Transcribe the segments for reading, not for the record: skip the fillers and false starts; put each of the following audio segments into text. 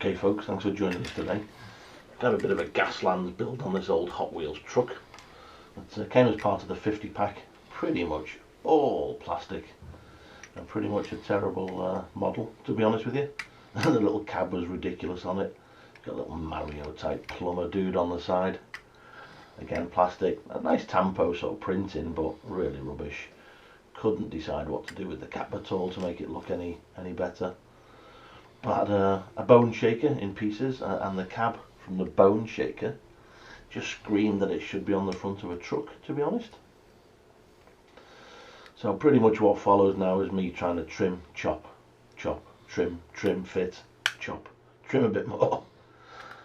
Okay folks, thanks for joining us today. I have a bit of a Gaslands build on this old Hot Wheels truck. It came as part of the 50 pack, pretty much all plastic and pretty much a terrible model, to be honest with you. The little cab was ridiculous on it. Got a little Mario type plumber dude on the side. Again, plastic, a nice Tampo sort of printing, but really rubbish. Couldn't decide what to do with the cap at all to make it look any better. I had a bone shaker in pieces, and the cab from the bone shaker just screamed that it should be on the front of a truck, to be honest. So pretty much what follows now is me trying to trim, chop, chop, trim, fit, chop, trim a bit more,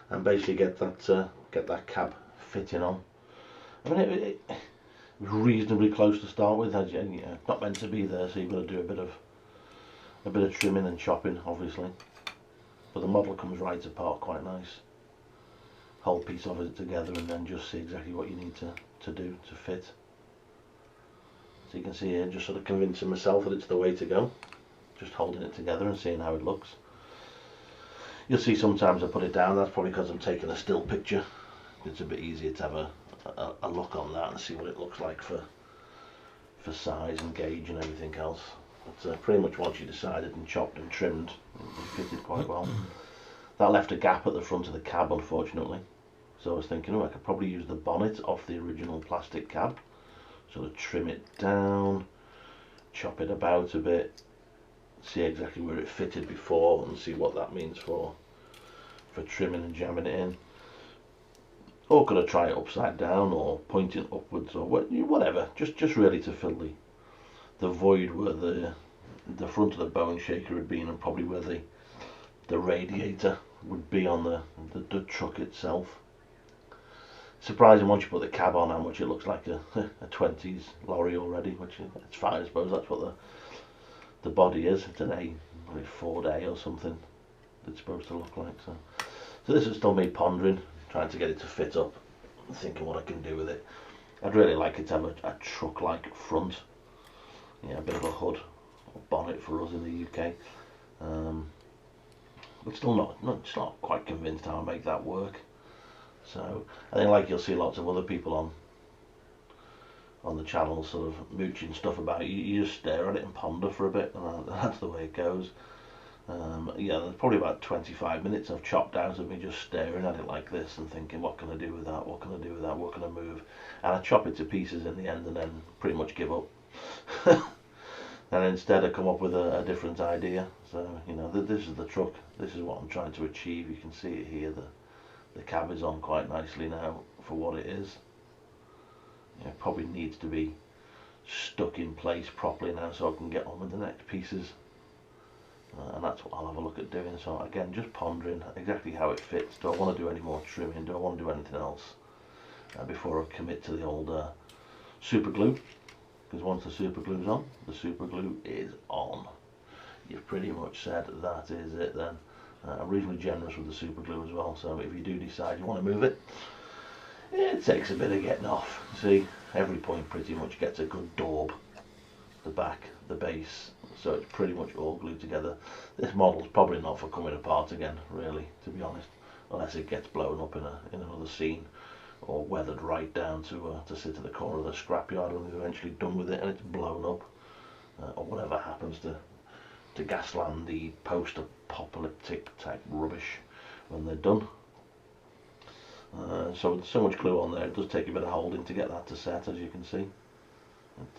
and basically get that cab fitting on. I mean, it was reasonably close to start with. As not meant to be there, so you've got to do a bit of trimming and chopping, obviously. But the model comes right apart quite nice. Whole piece of it together, and then just see exactly what you need to do to fit. So you can see here, just sort of convincing myself that it's the way to go. Just holding it together and seeing how it looks. You'll see sometimes I put it down. That's probably because I'm taking a still picture. It's a bit easier to have a look on that and see what it looks like for size and gauge and everything else. But pretty much once you decided and chopped and trimmed, it fitted quite well. That left a gap at the front of the cab, unfortunately. So I was thinking, oh, I could probably use the bonnet off the original plastic cab. Sort of trim it down, chop it about a bit, see exactly where it fitted before and see what that means for trimming and jamming it in. Or could I try it upside down or pointing upwards or whatever, just really to fill the void where the front of the bone shaker had been, and probably where the radiator would be on the truck itself. Surprising once you put the cab on how much it looks like a 20s lorry already, which it's fine, I suppose. That's what the body is. It's an Ford A or something it's supposed to look like. So this is still me pondering, trying to get it to fit up, thinking what I can do with it. I'd really like it to have a truck-like front, a bit of a hood or bonnet for us in the UK. But still not quite convinced how I make that work. So I think, like you'll see lots of other people on the channel sort of mooching stuff about it. You just stare at it and ponder for a bit, and that's the way it goes. There's probably about 25 minutes I've chopped out of me just staring at it like this and thinking, what can I do with that, what can I do with that, what can I move? And I chop it to pieces in the end and then pretty much give up. And instead I come up with a different idea. So, this is the truck, this is what I'm trying to achieve. You can see it here, the cab is on quite nicely now for what it is. It probably needs to be stuck in place properly now so I can get on with the next pieces. And that's what I'll have a look at doing. So again, just pondering exactly how it fits. Do I want to do any more trimming? Do I want to do anything else before I commit to the old super glue? Because once the super glue's on, the super glue is on. You've pretty much said that is it then. I'm reasonably generous with the super glue as well, so if you do decide you want to move it, it takes a bit of getting off. See, every point pretty much gets a good daub. The back, the base, so it's pretty much all glued together. This model's probably not for coming apart again, really, to be honest, unless it gets blown up in another scene, or weathered right down to sit at the corner of the scrapyard when we're eventually done with it and it's blown up, or whatever happens to Gasland, the post-apocalyptic type rubbish when they're done. So with so much glue on there, it does take a bit of holding to get that to set, as you can see.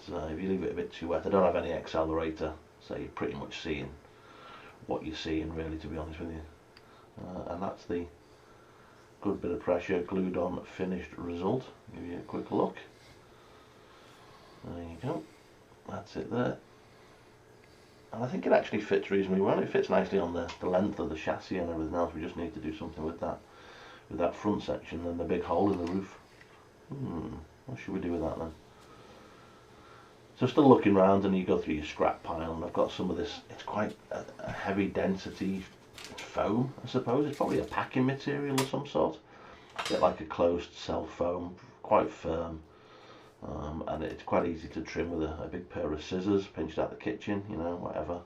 If you leave it a bit too wet, I don't have any accelerator, so you're pretty much seeing what you're seeing, really, to be honest with you. And that's the good bit of pressure glued on finished result. Give you a quick look. There you go. That's it there. And I think it actually fits reasonably well. It fits nicely on the length of the chassis and everything else. We just need to do something with that front section and the big hole in the roof. What should we do with that then? So still looking around, and you go through your scrap pile, and I've got some of this. It's quite a heavy density foam, I suppose. It's probably a packing material of some sort. A bit like a closed cell foam, quite firm. And it's quite easy to trim with a big pair of scissors pinched out the kitchen, whatever.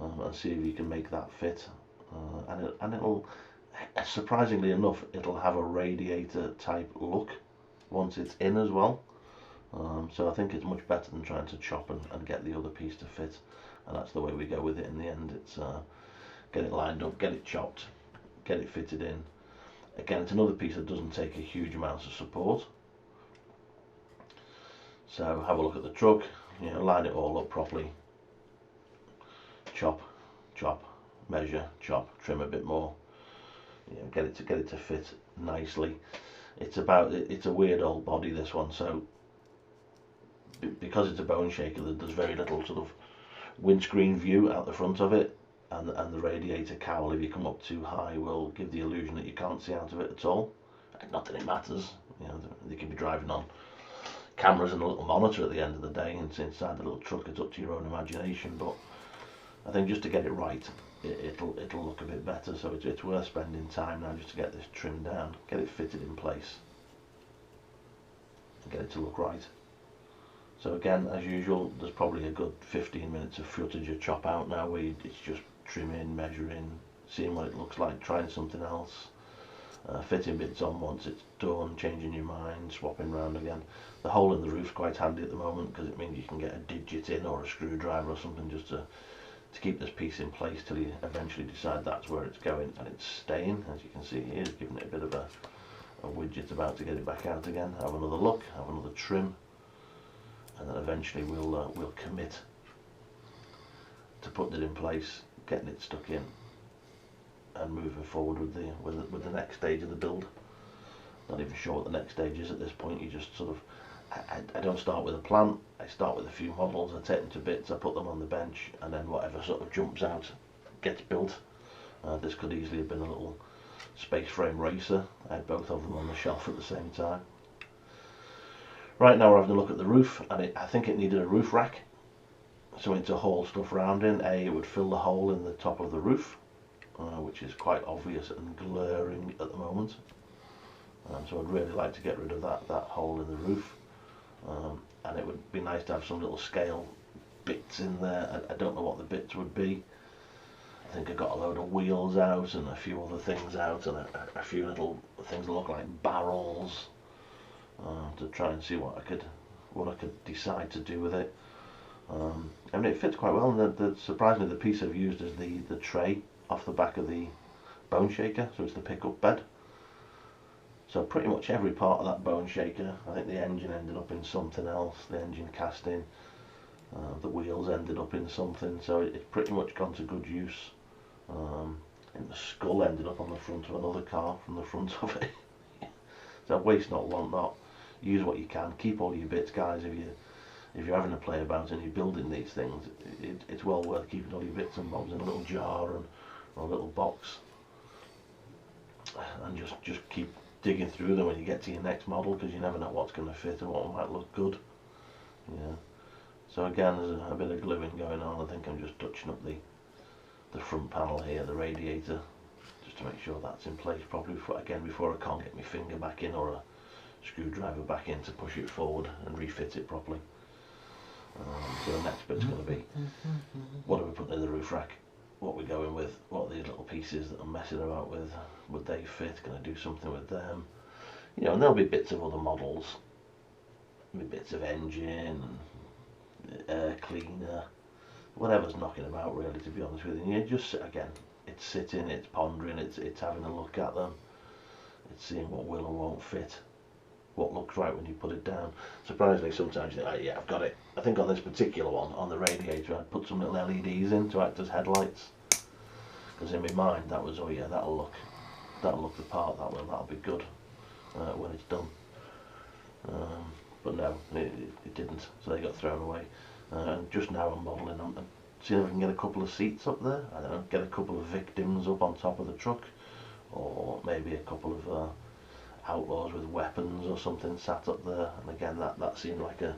And see if you can make that fit. and it'll, surprisingly enough, it'll have a radiator type look once it's in as well. So I think it's much better than trying to chop and get the other piece to fit, and that's the way we go with it in the end. It's get it lined up, get it chopped, get it fitted in. Again, it's another piece that doesn't take a huge amount of support. So have a look at the truck, you know, line it all up properly, chop, chop, measure, chop, trim a bit more, you know, get it to fit nicely. It's a weird old body, this one, so because it's a bone shaker, there's very little sort of windscreen view out the front of it, and the radiator cowl, if you come up too high, will give the illusion that you can't see out of it at all. Not that it matters, you know, they could be driving on cameras and a little monitor at the end of the day, and it's inside the little truck. It's up to your own imagination, but I think just to get it right, it'll look a bit better. So it's worth spending time now just to get this trimmed down, get it fitted in place, and get it to look right. So again, as usual, there's probably a good 15 minutes of footage of chop out now, where it's just trimming, measuring, seeing what it looks like, trying something else, fitting bits on once it's done, changing your mind, swapping around again. The hole in the roof's quite handy at the moment, because it means you can get a digit in or a screwdriver or something just to keep this piece in place till you eventually decide that's where it's going, and it's staying. As you can see here, giving it a bit of a widget about to get it back out again. Have another look, have another trim, and then eventually we'll commit to putting it in place, getting it stuck in, and moving forward with the next stage of the build. Not even sure what the next stage is at this point. You just sort of, I don't start with a plan. I start with a few models, I take them to bits, I put them on the bench, and then whatever sort of jumps out gets built. This could easily have been a little space frame racer. I had both of them on the shelf at the same time. Right now we're having a look at the roof, and I think it needed a roof rack, something to haul stuff around in. It would fill the hole in the top of the roof, which is quite obvious and glaring at the moment. So I'd really like to get rid of that hole in the roof, and it would be nice to have some little scale bits in there. I don't know what the bits would be. I think I got a load of wheels out and a few other things out, and a few little things that look like barrels, to try and see what I could decide to do with it. I mean, it fits quite well, and surprisingly the piece I've used is the tray off the back of the bone shaker, so it's the pickup bed. So pretty much every part of that bone shaker, I think the engine ended up in something else, the engine casting, the wheels ended up in something, so it's pretty much gone to good use. And the skull ended up on the front of another car from the front of it. So waste not, want not. Use what you can, keep all your bits, guys. If you're having a play about and you're building these things, it's well worth keeping all your bits and bobs in a little jar or a little box, and just keep digging through them when you get to your next model, because you never know what's going to fit and what might look good. Yeah. So again, there's a bit of gluing going on. I think I'm just touching up the front panel here, the radiator, just to make sure that's in place properly before I can't get my finger back in or a screwdriver back in to push it forward and refit it properly. So the next bit's going to be, what are we putting in the roof rack? What we're going with? What are these little pieces that I'm messing about with? Would they fit? Can I do something with them? You know, and there'll be bits of other models, maybe bits of engine and air cleaner, whatever's knocking about really, to be honest with you. You just, again, it's sitting, it's pondering, it's having a look at them, it's seeing what will and won't fit, what looks right when you put it down. Surprisingly, sometimes you think, oh, yeah, I've got it. I think on this particular one, on the radiator, I'd put some little LEDs in to act as headlights, because in my mind that was, oh yeah, that'll look the part, that'll be good when it's done. But no, it didn't, so they got thrown away. And just now I'm modelling, I'm seeing if I can get a couple of seats up there. I don't know, get a couple of victims up on top of the truck, or maybe a couple of outlaws with weapons or something sat up there. And again, that seemed like a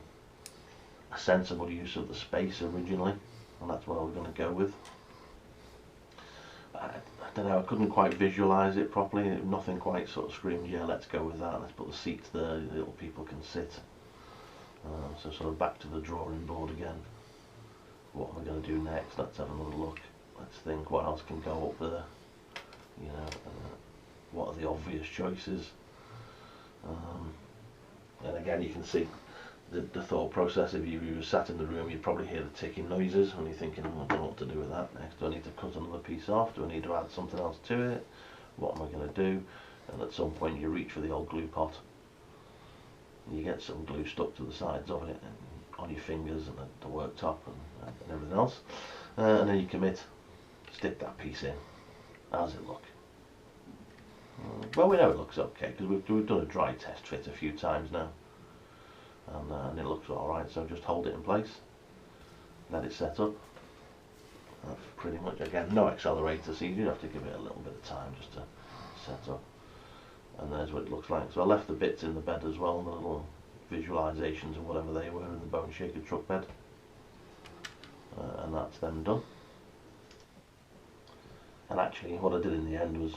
sensible use of the space originally, and that's what we're going to go with. I don't know, I couldn't quite visualise it properly. Nothing quite sort of screamed, yeah, let's go with that, let's put the seats there, little people can sit. So sort of back to the drawing board again. What am I going to do next? Let's have another look. Let's think what else can go up there. you know, what are the obvious choices. And again, you can see the thought process. If you were sat in the room, you'd probably hear the ticking noises, and you're thinking, oh, I don't know what to do with that next. Do I need to cut another piece off? Do I need to add something else to it? What am I going to do? And at some point you reach for the old glue pot, and you get some glue stuck to the sides of it, and on your fingers and the worktop and everything else, and then you commit, stick that piece in. How's it look? Well, we know it looks okay because we've done a dry test fit a few times now, and it looks alright. So just hold it in place, let it set up. That's pretty much, again, no accelerator, so you do have to give it a little bit of time just to set up. And there's what it looks like. So I left the bits in the bed as well, the little visualizations of whatever they were in the Bone Shaker truck bed, and that's them done. And actually what I did in the end was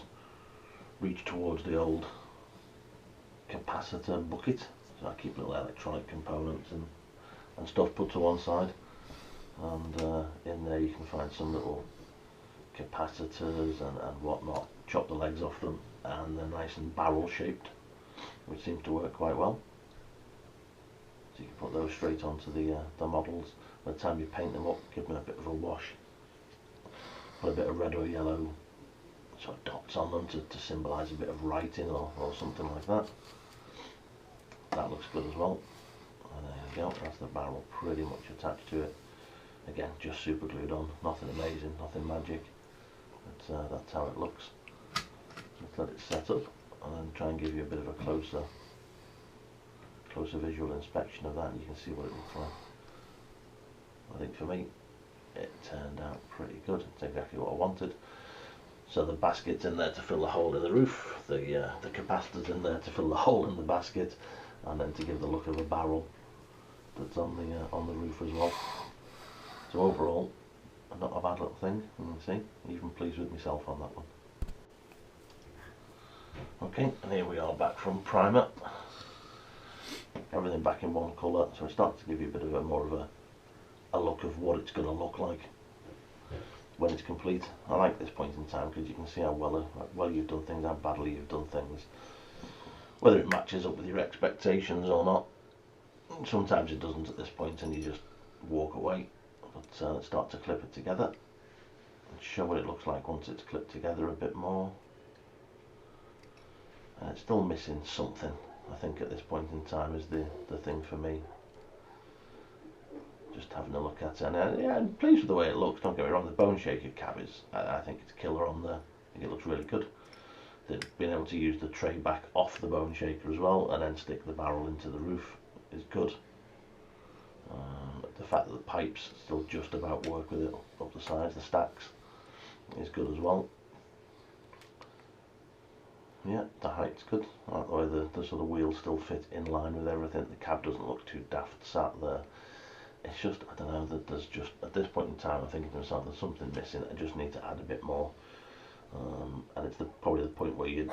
reach towards the old capacitor bucket, so I keep little electronic components and stuff put to one side, and in there you can find some little capacitors and whatnot. Chop the legs off them, and they're nice and barrel shaped, which seems to work quite well. So you can put those straight onto the models. By the time you paint them up, give them a bit of a wash, put a bit of red or yellow sort of dots on them to symbolise a bit of writing or something like that. That looks good as well. And there you go, that's the barrel pretty much attached to it. Again, just super glued on, nothing amazing, nothing magic, but that's how it looks. Just let it set up and then try and give you a bit of a closer visual inspection of that, and you can see what it looks like. I think for me it turned out pretty good. It's exactly what I wanted. So the basket's in there to fill the hole in the roof, the capacitor's in there to fill the hole in the basket, and then to give the look of a barrel that's on the roof as well. So overall, not a bad little thing, you can see. Even pleased with myself on that one. Okay, and here we are back from primer. Everything back in one colour, so it starts to give you a bit of more of a look of what it's going to look like when it's complete. I like this point in time because you can see how well you've done things, how badly you've done things, whether it matches up with your expectations or not. Sometimes it doesn't at this point and you just walk away, but let's start to clip it together and show what it looks like once it's clipped together a bit more. And it's still missing something, I think, at this point in time is the thing for me. Just having a look at it, and yeah, I'm pleased with the way it looks, don't get me wrong. The Bone Shaker cab is, I think it's killer on there. I think it looks really good. Being able to use the tray back off the Bone Shaker as well and then stick the barrel into the roof is good. The fact that the pipes still just about work with it up the sides, the stacks, is good as well. Yeah, the height's good. I like the way the sort of wheels still fit in line with everything. The cab doesn't look too daft sat there. It's just, I don't know, that there's just, at this point in time, I'm thinking to myself, there's something missing. I just need to add a bit more. And it's probably the point where you'd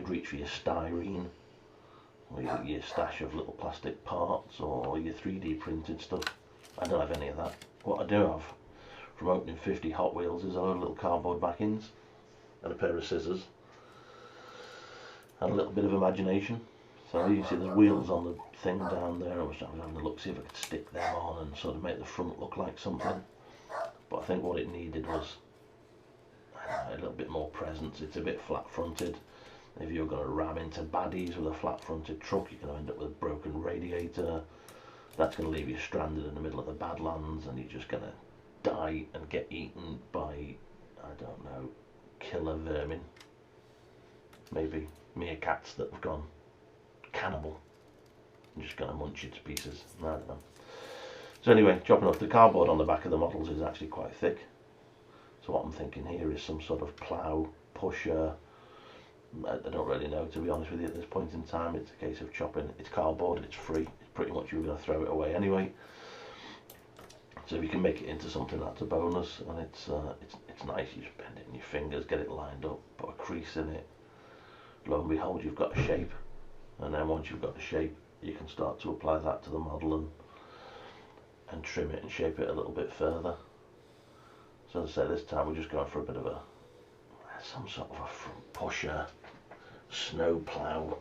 reach for your styrene, or your stash of little plastic parts, or your 3D printed stuff. I don't have any of that. What I do have from opening 50 Hot Wheels is a load of little cardboard backings and a pair of scissors and a little bit of imagination. So you see there's wheels on the thing down there. I was having a look, see if I could stick them on and sort of make the front look like something. But I think what it needed was, I don't know, a little bit more presence. It's a bit flat fronted. If you're going to ram into baddies with a flat fronted truck, you're going to end up with a broken radiator. That's going to leave you stranded in the middle of the Badlands, and you're just going to die and get eaten by, I don't know, killer vermin. Maybe meerkats that have gone cannibal and just going to munch you to pieces. I don't know. So anyway, chopping off the cardboard on the back of the models is actually quite thick. So what I'm thinking here is some sort of plough, pusher. I don't really know, to be honest with you, at this point in time. It's a case of chopping. It's cardboard, it's free. It's pretty much you're going to throw it away anyway. So if you can make it into something, that's a bonus, and it's nice. You just bend it in your fingers, get it lined up, put a crease in it. Lo and behold, you've got a shape. And then once you've got a shape, you can start to apply that to the model and trim it and shape it a little bit further. So as I say, this time we're just going for a bit of a some sort of a front pusher, snow plough,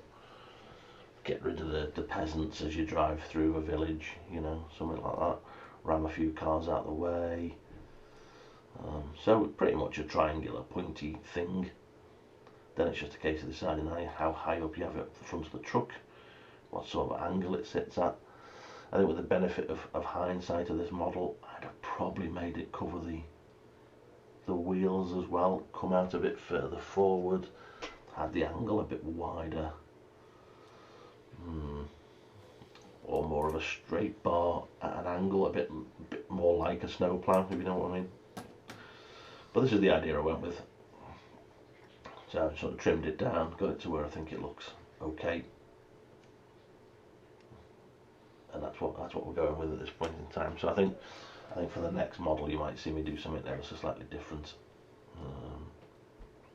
get rid of the peasants as you drive through a village, you know, something like that, ram a few cars out of the way. So pretty much a triangular pointy thing. Then it's just a case of deciding how high up you have it at the front of the truck, what sort of angle it sits at. I think with the benefit of hindsight of this model, I'd have probably made it cover the wheels as well, come out a bit further forward, had the angle a bit wider, or more of a straight bar at an angle a bit more like a snowplow, if you know what I mean. But this is the idea I went with. So I sort of trimmed it down, got it to where I think it looks okay, and that's what we're going with at this point in time. So I think for the next model you might see me do something ever so slightly different.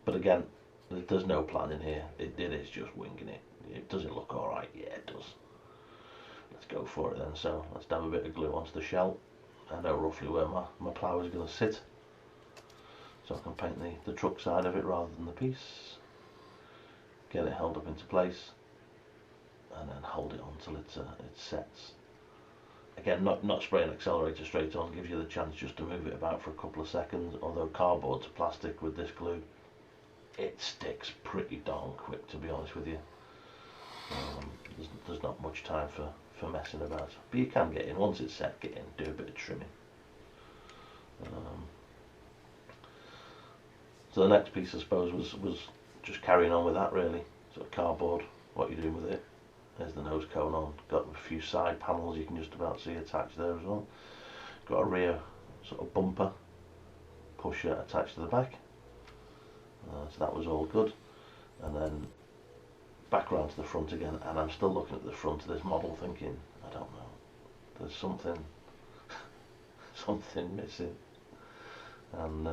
But again, there's no plan in here. It is just winging it. Does it look alright? Yeah, it does. Let's go for it then. So let's dab a bit of glue onto the shell. I know roughly where my plough is going to sit, so I can paint the truck side of it rather than the piece. Get it held up into place, and then hold it on till it sets. Again, not spraying accelerator straight on, gives you the chance just to move it about for a couple of seconds, although cardboard to plastic with this glue, it sticks pretty darn quick, to be honest with you. There's not much time for messing about, but you can get in. Once it's set, get in, do a bit of trimming. So the next piece, I suppose, was just carrying on with that, really. Sort of cardboard, what you're doing with it. There's the nose cone on, got a few side panels you can just about see attached there as well. Got a rear sort of bumper pusher attached to the back, so that was all good. And then back around to the front again, and I'm still looking at the front of this model thinking, I don't know, there's something missing, and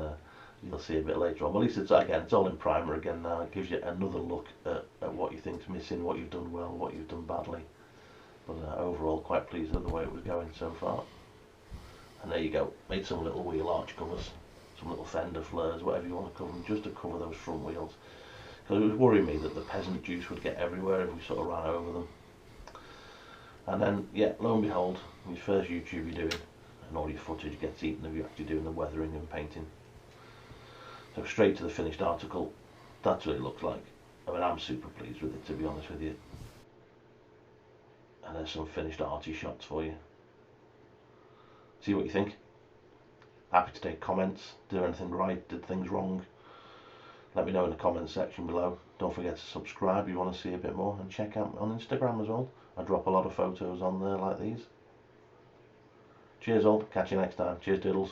you'll see a bit later on. Well, at least it's all in primer again now. It gives you another look at what you think's missing, what you've done well, what you've done badly. But overall, quite pleased with the way it was going so far. And there you go. Made some little wheel arch covers, some little fender flares, whatever you want to cover them, just to cover those front wheels. Because it was worrying me that the peasant juice would get everywhere if we sort of ran over them. And then, yeah, lo and behold, your first YouTube you're doing, and all your footage gets eaten of you actually doing the weathering and painting. So straight to the finished article, that's what it looks like. I mean, I'm super pleased with it, to be honest with you. And there's some finished arty shots for you. See what you think. Happy to take comments. Did anything right? Did things wrong? Let me know in the comments section below. Don't forget to subscribe if you want to see a bit more, and check out on Instagram as well. I drop a lot of photos on there like these. Cheers all. Catch you next time. Cheers, doodles.